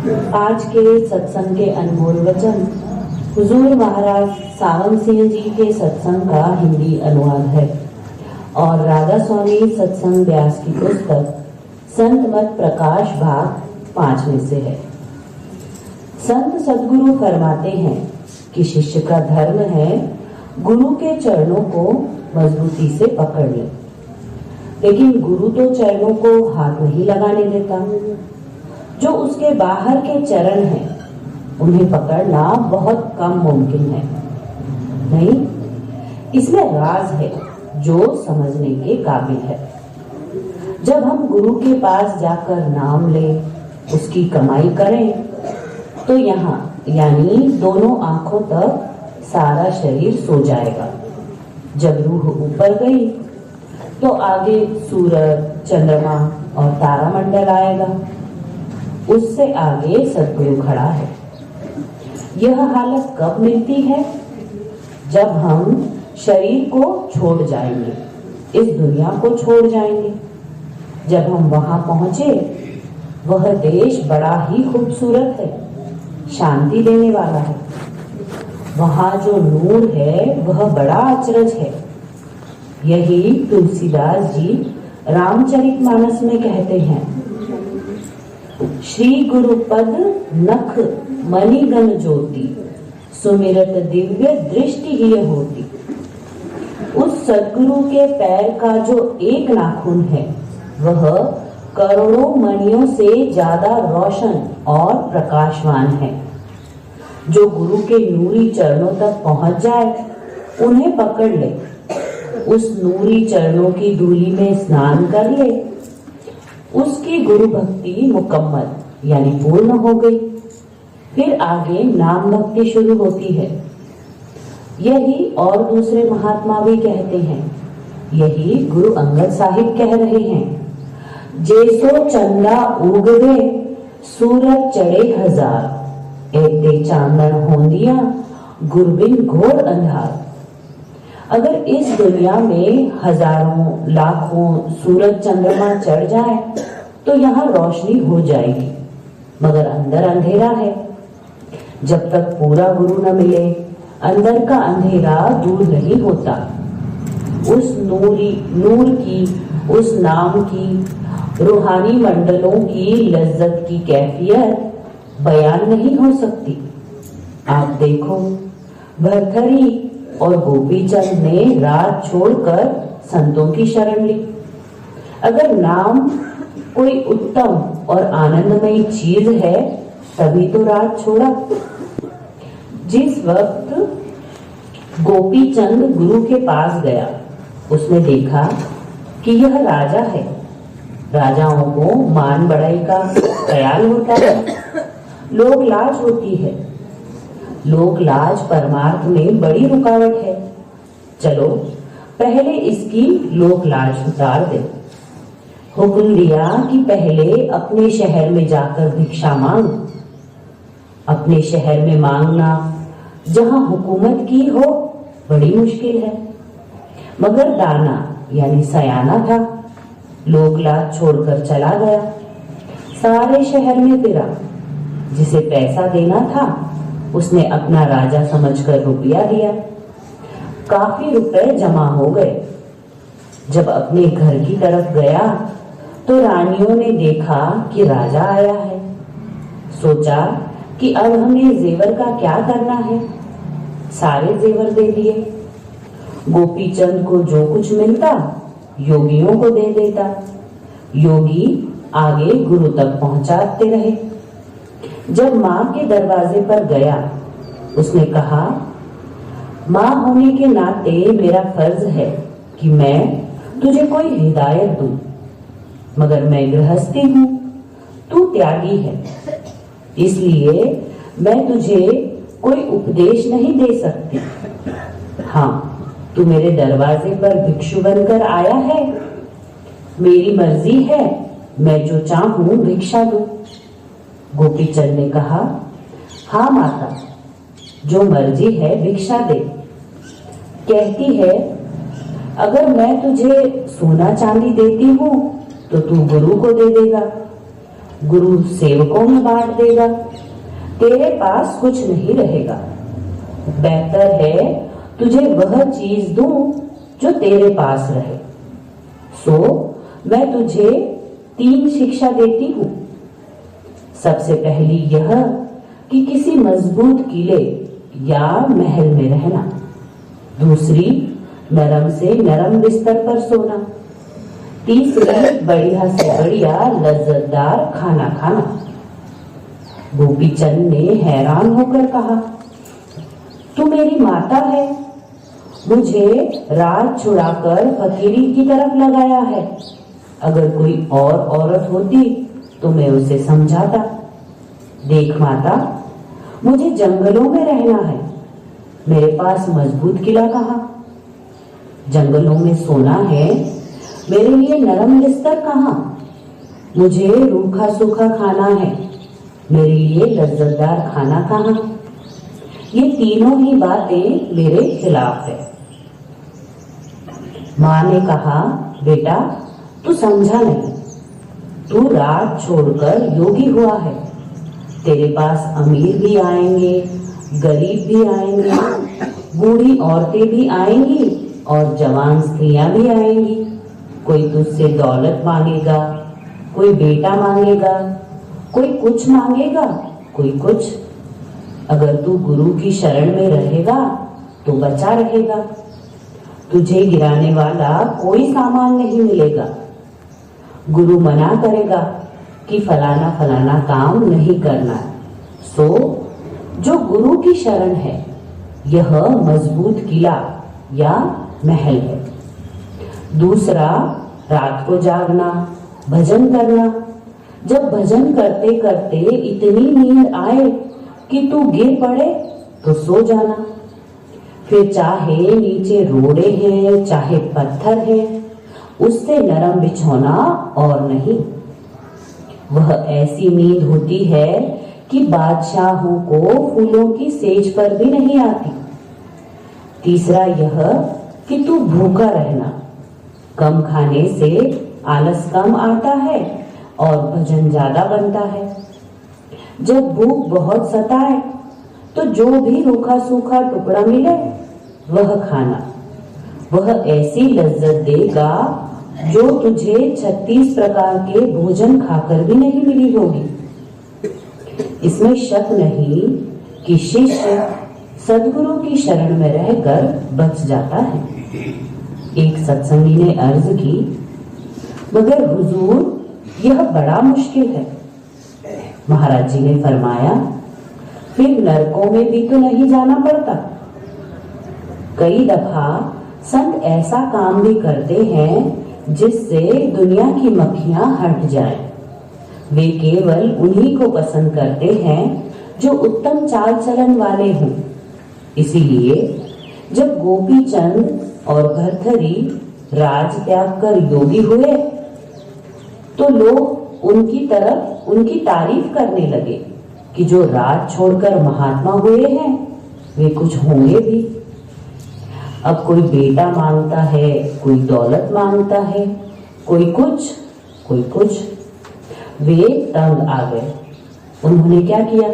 आज के सत्संग के अनमोल वचन हुजूर महाराज सावन सिंह जी के सत्संग का हिंदी अनुवाद है और राधा स्वामी सत्संग व्यास की पुस्तक संत मत प्रकाश भाग 5 में से है। संत सद्गुरु फरमाते हैं कि शिष्य का धर्म है गुरु के चरणों को मजबूती से पकड़ ले, लेकिन गुरु तो चरणों को हाथ नहीं लगाने देता। जो उसके बाहर के चरण हैं उन्हें पकड़ना बहुत कम मुमकिन है। नहीं, इसमें राज है जो समझने के काबिल है। जब हम गुरु के पास जाकर नाम ले, उसकी कमाई करें, तो यहाँ यानी दोनों आंखों तक सारा शरीर सो जाएगा। जब रूह ऊपर गई तो आगे सूरज, चंद्रमा और तारामंडल आएगा। उससे आगे सद्गुरु खड़ा है। यह हालत कब मिलती है? जब हम शरीर को छोड़ जाएंगे, इस दुनिया को छोड़ जाएंगे। जब हम वहां पहुंचे, वह देश बड़ा ही खूबसूरत है, शांति देने वाला है। वहां जो नूर है वह बड़ा अचरज है। यही तुलसीदास जी रामचरितमानस में कहते हैं, श्री गुरु पद नख मणिगण ज्योति, सुमिरत दिव्य दृष्टि ही होती। उस सद्गुरु के पैर का जो एक नाखून है वह करोड़ों मणियों से ज्यादा रोशन और प्रकाशवान है। जो गुरु के नूरी चरणों तक पहुंच जाए, उन्हें पकड़ ले, उस नूरी चरणों की धूली में स्नान कर ले, उसकी गुरु भक्ति मुकम्मल यानी पूर्ण हो गई। फिर आगे नाम भक्ति शुरू होती है। यही और दूसरे महात्मा भी कहते हैं, यही गुरु अंगद साहिब कह रहे हैं। जैसो चंदा उगवे सूरज चढ़े हजार, एते चांदन होंदिया गुरबिन घोर अंधार। अगर इस दुनिया में हजारों लाखों सूरज चंद्रमा चढ़ जाए तो यहाँ रोशनी हो जाएगी, मगर अंदर अंधेरा है। जब तक पूरा गुरु न मिले, अंदर का अंधेरा दूर नहीं होता। उस नूर की, उस नाम की, रूहानी मंडलों की लज्जत की कैफियत बयान नहीं हो सकती। आप देखो, भरथरी और गोपीचंद ने रात छोड़कर संतों की शरण ली। अगर नाम कोई उत्तम और आनंदमयी चीज है, तभी तो रात छोड़ा। जिस वक्त गोपीचंद गुरु के पास गया, उसने देखा कि यह राजा है। राजाओं को मान बढ़ाई का ख्याल होता है, लोग लाज होती है। लोक लाज परमार्थ में बड़ी रुकावट है। चलो पहले इसकी लोक लाज उतार दे। हुक्म दिया कि पहले अपने शहर में जाकर भिक्षा मांग। अपने शहर में मांगना जहां हुकूमत की हो बड़ी मुश्किल है, मगर दाना यानी सयाना था, लोक लाज छोड़कर चला गया। सारे शहर में फिरा। जिसे पैसा देना था उसने अपना राजा समझकर रुपया दिया। काफी रुपए जमा हो गए। जब अपने घर की तरफ गया तो रानियों ने देखा कि राजा आया है। सोचा कि अब हमें जेवर का क्या करना है। सारे जेवर दे दिए। गोपीचंद को जो कुछ मिलता योगियों को दे देता। योगी आगे गुरु तक पहुंचाते रहे। जब माँ के दरवाजे पर गया, उसने कहा, माँ होने के नाते मेरा फर्ज है कि मैं तुझे कोई हिदायत दूं, मगर मैं गृहस्थी हूं, तू त्यागी है, इसलिए मैं तुझे कोई उपदेश नहीं दे सकती। हाँ, तू मेरे दरवाजे पर भिक्षु बनकर आया है, मेरी मर्जी है, मैं जो चाहूं भिक्षा दूं। गोपीचंद ने कहा, हाँ माता, जो मर्जी है भिक्षा दे। कहती है, अगर मैं तुझे सोना चांदी देती हूँ तो तू गुरु को दे देगा, गुरु सेवकों में बांट देगा, तेरे पास कुछ नहीं रहेगा। बेहतर है तुझे वह चीज दूं जो तेरे पास रहे। सो मैं तुझे 3 शिक्षा देती हूं। सबसे पहली यह कि किसी मजबूत किले या महल में रहना। दूसरी, नरम से नरम बिस्तर पर सोना। तीसरी, बढ़िया से बढ़िया लज्जतदार खाना खाना। गोपीचंद ने हैरान होकर कहा, तू मेरी माता है, मुझे राज छुड़ाकर फकीरी की तरफ लगाया है। अगर कोई और औरत होती तो मैं उसे समझाता। देख माता, मुझे जंगलों में रहना है, मेरे पास मजबूत किला कहाँ? जंगलों में सोना है, मेरे लिए नरम बिस्तर कहाँ? मुझे रूखा सूखा खाना है, मेरे लिए लज्जतदार खाना कहाँ? ये तीनों ही बातें मेरे खिलाफ है। माँ ने कहा, बेटा तू समझा नहीं, तू राज छोड़कर योगी हुआ है। तेरे पास अमीर भी आएंगे, गरीब भी आएंगे, बूढ़ी औरतें भी आएंगी और जवान स्त्रियां भी आएंगी। कोई तुझसे दौलत मांगेगा, कोई बेटा मांगेगा, कोई कुछ मांगेगा, कोई कुछ। अगर तू गुरु की शरण में रहेगा तो बचा रहेगा। तुझे गिराने वाला कोई सामान नहीं मिलेगा। गुरु मना करेगा कि फलाना फलाना काम नहीं करना है। सो जो गुरु की शरण है, यह मजबूत किला या महल है। दूसरा, रात को जागना, भजन करना। जब भजन करते करते इतनी नींद आए कि तू गिर पड़े तो सो जाना। फिर चाहे नीचे रोड़े हैं, चाहे पत्थर है, उससे नरम बिछौना और नहीं। वह ऐसी नींद होती है कि बादशाहों को फूलों की सेज पर भी नहीं आती। तीसरा यह कि तू भूखा रहना। कम खाने से आलस कम आता है और भजन ज्यादा बनता है। जब भूख बहुत सताए तो जो भी रूखा सूखा टुकड़ा मिले वह खाना। वह ऐसी लज्जत देगा जो तुझे 36 प्रकार के भोजन खाकर भी नहीं मिली होगी। इसमें शक नहीं कि शिष्य सदगुरु की शरण में रहकर बच जाता है। एक सत्संगी ने अर्ज की, मगर हुजूर यह बड़ा मुश्किल है। महाराज जी ने फरमाया, फिर नरकों में भी तो नहीं जाना पड़ता। कई दफा संत ऐसा काम भी करते हैं जिससे दुनिया की मक्खियां हट जाएं। वे केवल उन्हीं को पसंद करते हैं जो उत्तम चाल चलन वाले हों। इसीलिए जब गोपीचंद और भर्तृहरि राज त्याग कर योगी हुए तो लोग उनकी तारीफ करने लगे कि जो राज छोड़कर महात्मा हुए हैं वे कुछ होंगे भी। अब कोई बेटा मांगता है, कोई दौलत मांगता है, कोई कुछ कोई कुछ। वे तंग आ गए। उन्होंने क्या किया?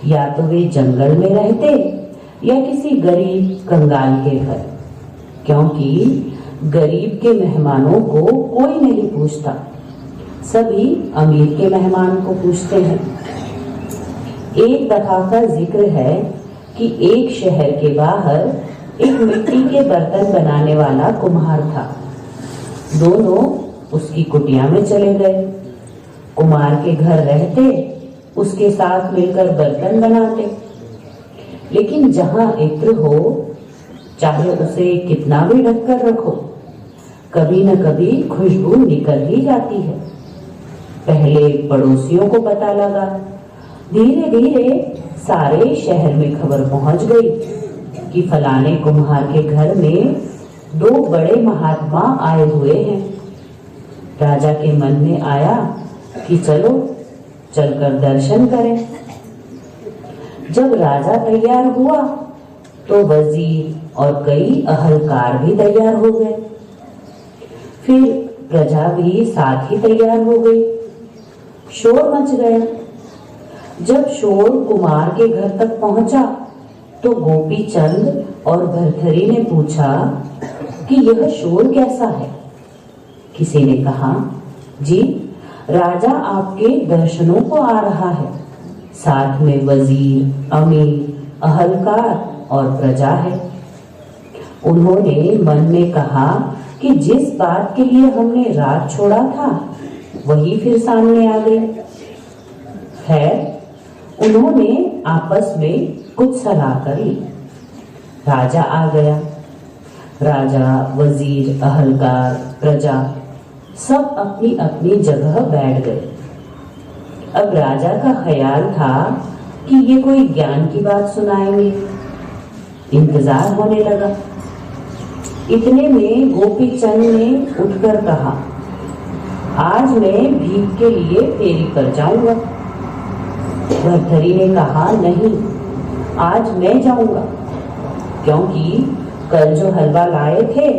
या तो वे जंगल में रहते या किसी गरीब कंगाल के घर, क्योंकि गरीब के मेहमानों को कोई नहीं पूछता, सभी अमीर के मेहमान को पूछते हैं। एक दफा का जिक्र है कि एक शहर के बाहर एक मिट्टी के बर्तन बनाने वाला कुम्हार था। दोनों उसकी कुटिया में चले गए। कुम्हार के घर रहते, उसके साथ मिलकर बर्तन बनाते, लेकिन जहां इत्र हो, चाहे उसे कितना भी ढककर रखो, कभी न कभी खुशबू निकल ही जाती है। पहले पड़ोसियों को पता लगा, धीरे धीरे सारे शहर में खबर पहुंच गई कि फलाने कुम्हार के घर में 2 बड़े महात्मा आए हुए हैं। राजा के मन में आया कि चलो चलकर दर्शन करें। जब राजा तैयार हुआ तो वजीर और कई अहलकार भी तैयार हो गए। फिर प्रजा भी साथ ही तैयार हो गई। शोर मच गया। जब शोर कुमार के घर तक पहुंचा तो गोपी चंद और भर्तृहरि ने पूछा कि यह शोर कैसा है। किसी ने कहा, जी राजा आपके दर्शनों को आ रहा है, साथ में वजीर, अमीर, अहलकार और प्रजा है। उन्होंने मन में कहा कि जिस बात के लिए हमने राज छोड़ा था वही फिर सामने आ गया। खैर उन्होंने आपस में कुछ सलाह कर ली। राजा आ गया। राजा, वजीर, अहलकार, प्रजा सब अपनी अपनी जगह बैठ गए। अब राजा का ख्याल था कि ये कोई ज्ञान की बात सुनाएंगे। इंतजार होने लगा। इतने में गोपी चंद ने उठकर कहा, आज मैं भीख के लिए फेरी पर जाऊंगा। भर्तृहरि ने कहा, नहीं, आज मैं जाऊंगा, क्योंकि कल जो हलवा लाए थे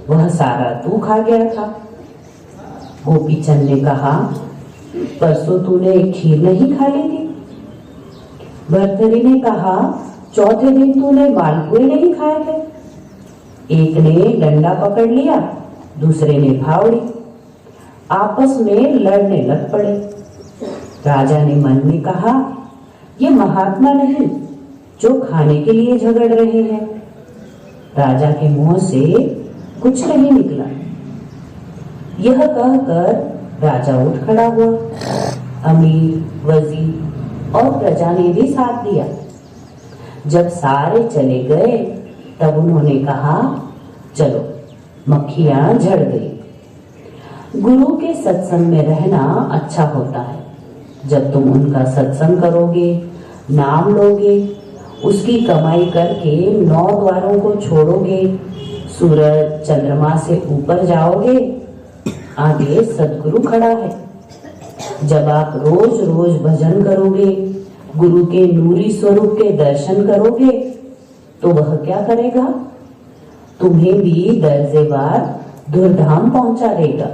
वह सारा तू खा गया था। गोपी चंद ने कहा, परसों तूने खीर नहीं खा ली थी। भर्तृहरि ने कहा, चौथे दिन तूने मालपुए नहीं खाए थे। एक ने डंडा पकड़ लिया, दूसरे ने फावड़ी। आपस में लड़ने लग पड़े। राजा ने मन में कहा, ये महात्मा नहीं जो खाने के लिए झगड़ रहे हैं। राजा के मुंह से कुछ नहीं निकला। यह कहकर राजा उठ खड़ा हुआ। अमीर, वजीर और प्रजा ने भी साथ दिया। जब सारे चले गए तब उन्होंने कहा, चलो मक्खियां झड़ गई। गुरु के सत्संग में रहना अच्छा होता है। जब तुम उनका सत्संग करोगे, नाम लोगे, उसकी कमाई करके 9 द्वारों को छोड़ोगे, सूरज चंद्रमा से ऊपर जाओगे, आगे सदगुरु खड़ा है। जब आप रोज रोज भजन करोगे, गुरु के नूरी स्वरूप के दर्शन करोगे, तो वह क्या करेगा? तुम्हें भी दर्जेवार धुरधाम पहुंचा देगा।